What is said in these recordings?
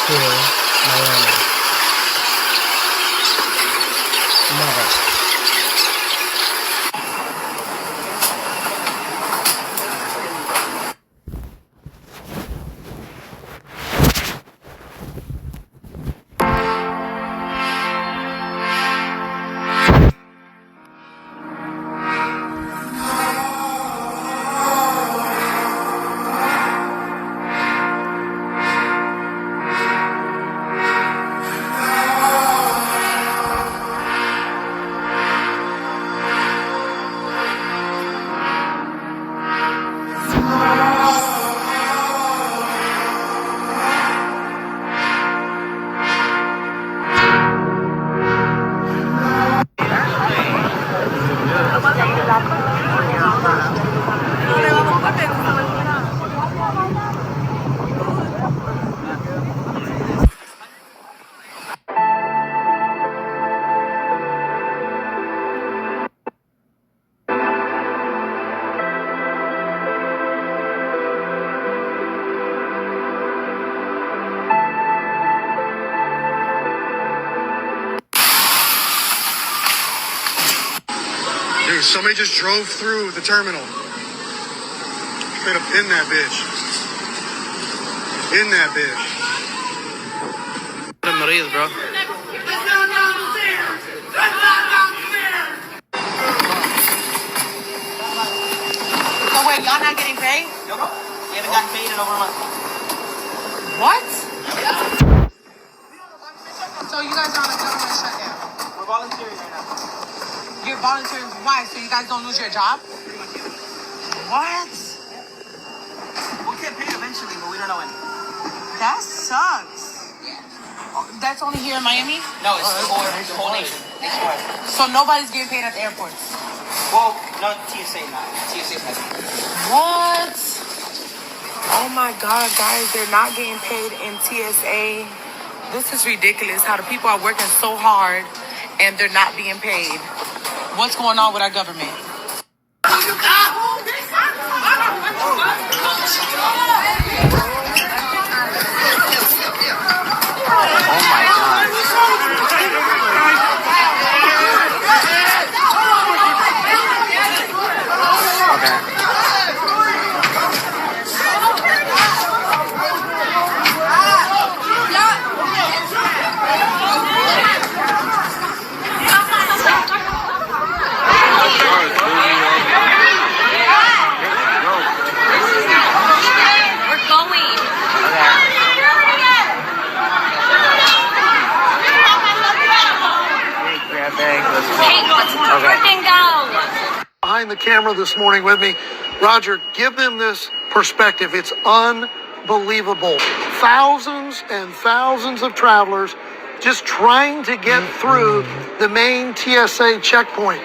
to Miami. Love it. Dude, somebody just drove through the terminal. Straight up in that bitch. In that bitch. مريض bro. So wait, y'all not getting paid? No, bro. We haven't gotten paid in over a month. What? So you guys are on a government shutdown? We're volunteering right now. You're volunteering why? So you guys don't lose your job? What? We'll get paid eventually, but we don't know when. That sucks. That's only here in Miami? No, it's for the whole nation. Nationwide. So nobody's getting paid at the airports? Well, no, TSA not. TSA's not. What? Oh my God, guys, they're not getting paid in TSA. This is ridiculous how the people are working so hard and they're not being paid. What's going on with our government? Oh my God. Okay. Behind the camera this morning with me. Roger, give them this perspective. It's unbelievable. Thousands and thousands of travelers just trying to get through the main TSA checkpoint.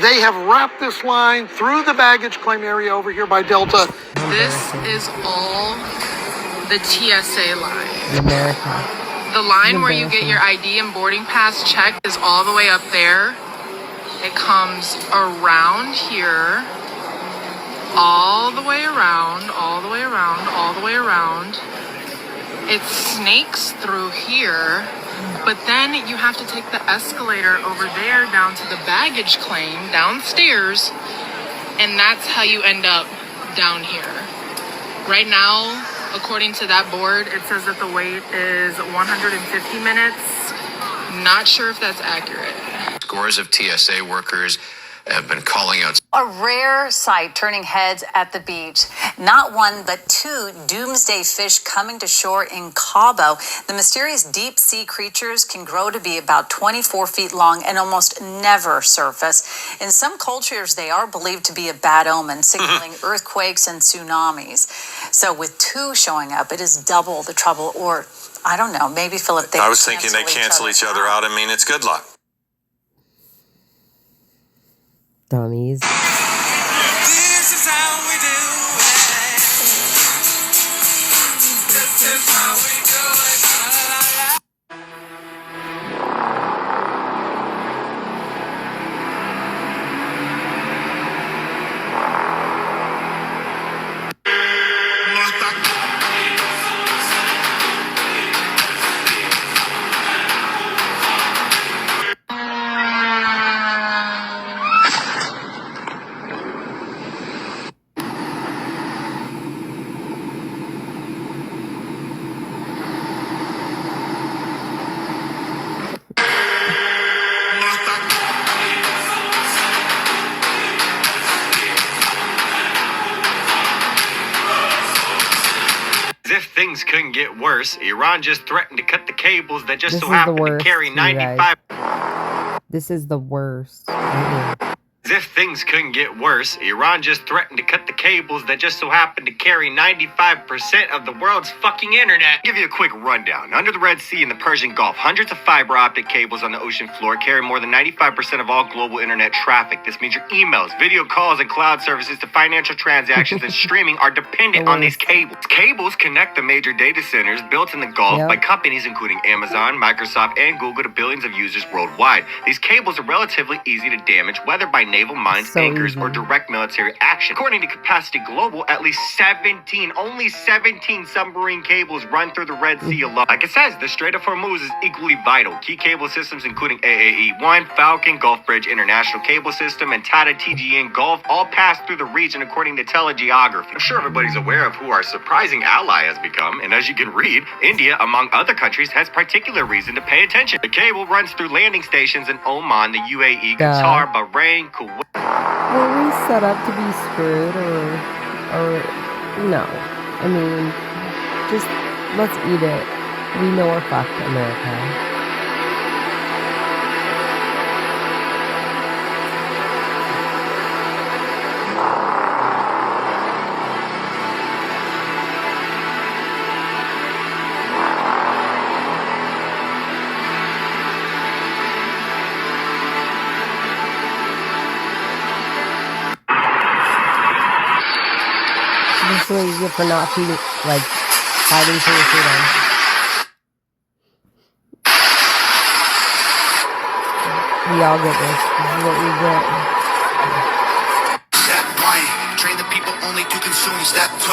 They have wrapped this line through the baggage claim area over here by Delta. This is all the TSA line. America. The line where you get your ID and boarding pass checked is all the way up there. It comes around here, all the way around, all the way around, all the way around. It snakes through here, but then you have to take the escalator over there down to the baggage claim downstairs, and that's how you end up down here. Right now, according to that board, it says that the wait is 150 minutes. Not sure if that's accurate. Scores of TSA workers have been calling out. A rare sight turning heads at the beach. Not one, but two doomsday fish coming to shore in Cabo. The mysterious deep sea creatures can grow to be about 24 feet long and almost never surface. In some cultures, they are believed to be a bad omen, signaling earthquakes and tsunamis. So with two showing up, it is double the trouble, or I don't know, maybe Philip, I was thinking they cancel each other out. I mean, it's good luck. Dummies. This is how we do it. This is how we do it. As if things couldn't get worse, Iran just threatened to cut the cables that just This so is the happen to worst, carry you guys. 95. This is the worst. Right here. As if things couldn't get worse, Iran just threatened to cut the cables that just so happen to carry 95% of the world's fucking internet. Give you a quick rundown. Under the Red Sea and the Persian Gulf, hundreds of fiber optic cables on the ocean floor carry more than 95% of all global internet traffic. This means your emails, video calls, and cloud services to financial transactions and streaming are dependent on these cables. Cables connect the major data centers built in the Gulf by companies including Amazon, Microsoft, and Google to billions of users worldwide. These cables are relatively easy to damage, whether by naval mines, anchors, or direct military action. According to Capacity Global, at least 17 submarine cables run through the Red Sea alone. Like it says, the Strait of Hormuz is equally vital. Key cable systems including AAE-1, Falcon, Gulf Bridge International Cable System, and Tata TGN Gulf all pass through the region according to telegeography. I'm sure everybody's aware of who our surprising ally has become, and as you can read, India, among other countries, has particular reason to pay attention. The cable runs through landing stations in Oman, the UAE, Qatar, Bahrain, Kuwait. Were we set up to be screwed or no? I mean, just let's eat it. We know we're fucked, America. This is what you get for not feeding, like, fighting for your freedom. We all get this. This is what we get. Step 1, train the people only to consume. Step 2,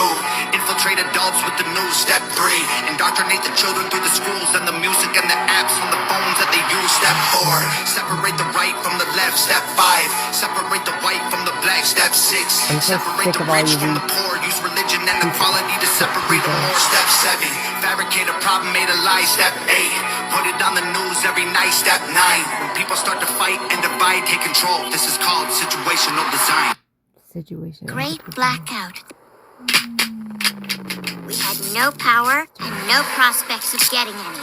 infiltrate adults with the news. Step 3, indoctrinate the children through the schools and the music and the apps on the phones that they use. Step 4, separate the right from the left. Step 5, separate the white from the black. Step 6, separate the rich from the poor. Use religion and equality to separate them more. Step 7, fabricate a problem made a lie. Step 8, put it on the news every night. Step 9, when people start to fight and divide, take control. This is called situational design. Great blackout. We had no power and no prospects of getting any.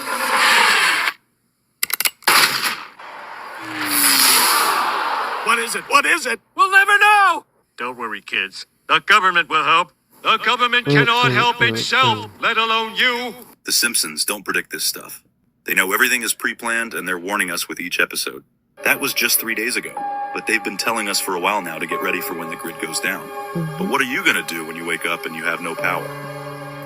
What is it? What is it? We'll never know! Don't worry, kids. The government will help. The government cannot help itself, let alone you. The Simpsons don't predict this stuff. They know everything is pre-planned and they're warning us with each episode. That was just 3 days ago, but they've been telling us for a while now to get ready for when the grid goes down. But what are you gonna do when you wake up and you have no power?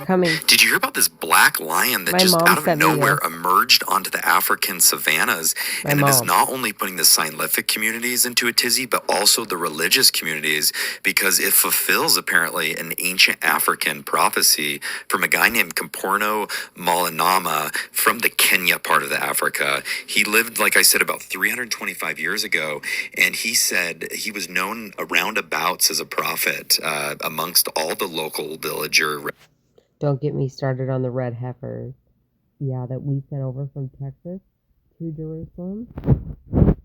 Coming. Did you hear about this black lion that My just mom out of sent me nowhere this. emerged onto the African savannas? My And it is mom. not only putting the scientific communities into a tizzy, but also the religious communities, because it fulfills apparently an ancient African prophecy from a guy named Kamporno Malanama from the Kenya part of the Africa. He lived, like I said, about 325 years ago, and he said he was known around abouts as a prophet amongst all the local villager. Don't get me started on the red heifers. Yeah, that we sent over from Texas to Jerusalem.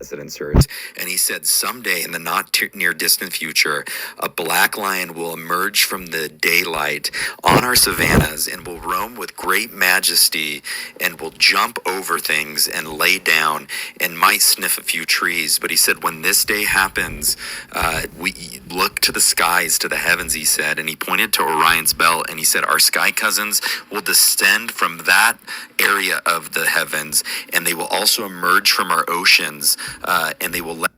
Residence herds, and he said someday in the not near distant future, a black lion will emerge from the daylight on our savannas and will roam with great majesty and will jump over things and lay down and might sniff a few trees. But he said when this day happens, we look to the skies, to the heavens, he said, and he pointed to Orion's belt and he said our sky cousins will descend from that area of the heavens, and they will also emerge from our oceans, and they will let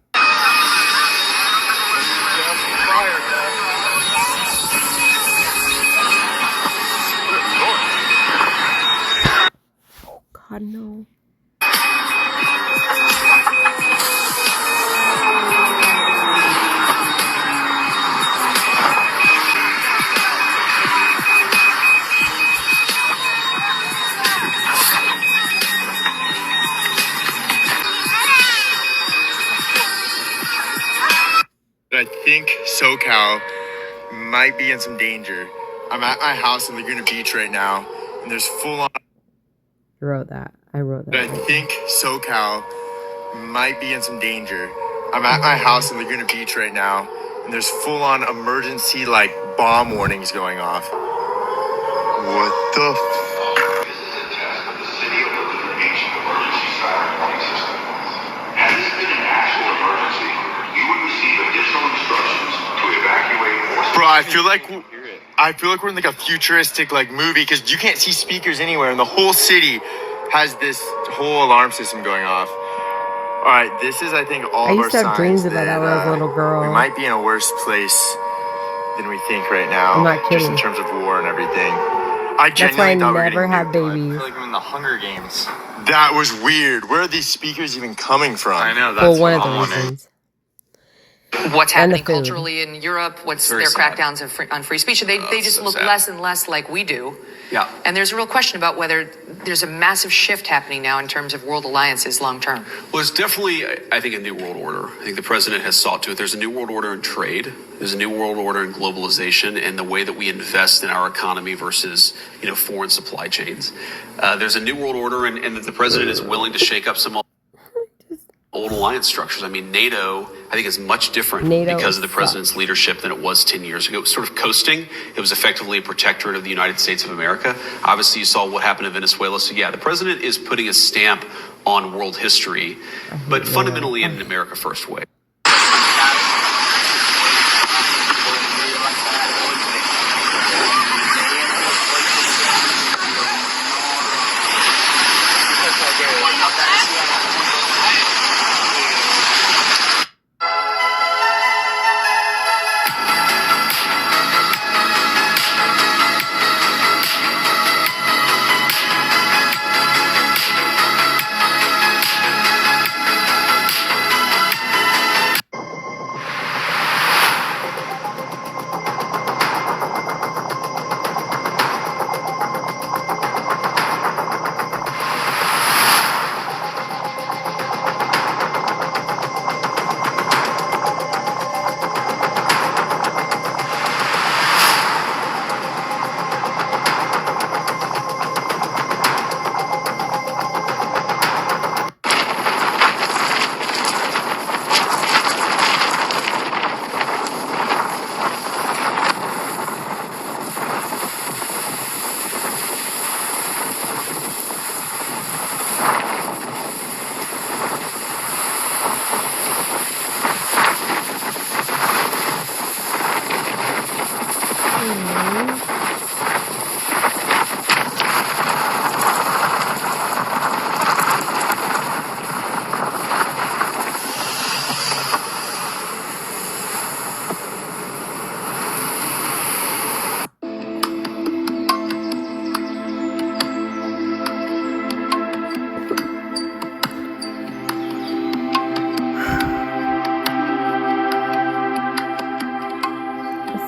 God, no. I think SoCal might be in some danger. I'm at my house in Laguna Beach right now, and there's full-on... I wrote that. I think SoCal might be in some danger. I'm at my house in Laguna Beach right now, and there's full-on emergency, bomb warnings going off. What the Had this been an actual emergency, you would receive additional instructions to evacuate more. Bro, I feel like we're in like a futuristic like movie because you can't see speakers anywhere, and the whole city has this whole alarm system going off. All right, this is I think all I of our used to have signs dreams about that when I was a little girl. we might be in a worse place than we think right now. I'm not just kidding. in terms of war and everything. That's why I never have babies. I feel like I'm in the Hunger Games. That was weird. Where are these speakers even coming from? I know, Well, that's one what of the I'm wondering. reasons. What's And the happening food. culturally in Europe, what's Very their sad. crackdowns on free speech, they just so look sad. less and less like we do. Yeah. And there's a real question about whether there's a massive shift happening now in terms of world alliances long term. Well, it's definitely, I think, a new world order. I think the president has sought to it. There's a new world order in trade. There's a new world order in globalization and the way that we invest in our economy versus, foreign supply chains. There's a new world order, and that the president is willing to shake up some old alliance structures. I mean, NATO, I think, is much different because of the president's leadership than it was 10 years ago. It was sort of coasting. It was effectively a protectorate of the United States of America. Obviously, you saw what happened in Venezuela. So, yeah, the president is putting a stamp on world history, but fundamentally in an America First way.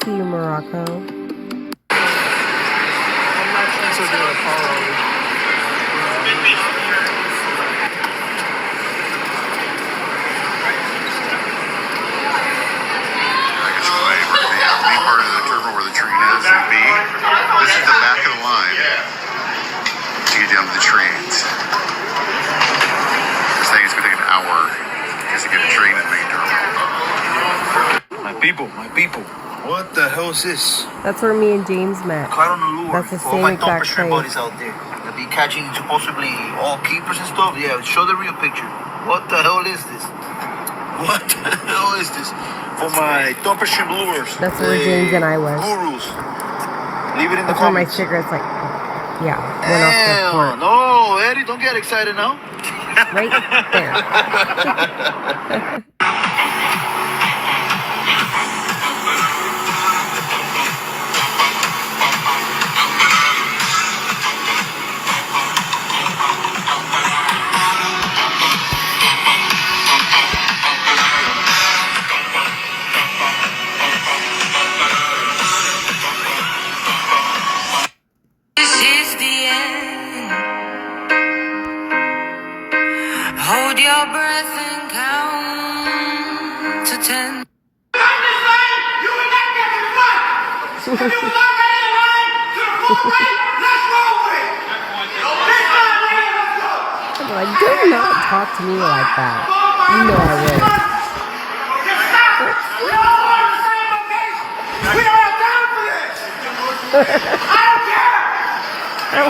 See you, Morocco. Main part of the terminal where the train is would be. This is the back of the line to get down to the trains. This thing is going to take an hour just to get a train to the main terminal. My people. What the hell is this? That's where me and James met. Caught on the lure. That's the for all same my exact dumper place. buddies out there. They'll be catching supposedly all keepers and stuff. Yeah, show the real picture. What the hell is this? What the hell is this? For my dumper shrimp lures. That's where James and I was. Gurus. Leave it in the That's where my comments. cigarettes, went off the Damn. front. No, Eddie, don't get excited now. Right there. This is the end. Hold your breath and count to 10. I'm like, do not talk to me like that. You know I will. We don't have time for this. I don't care. He's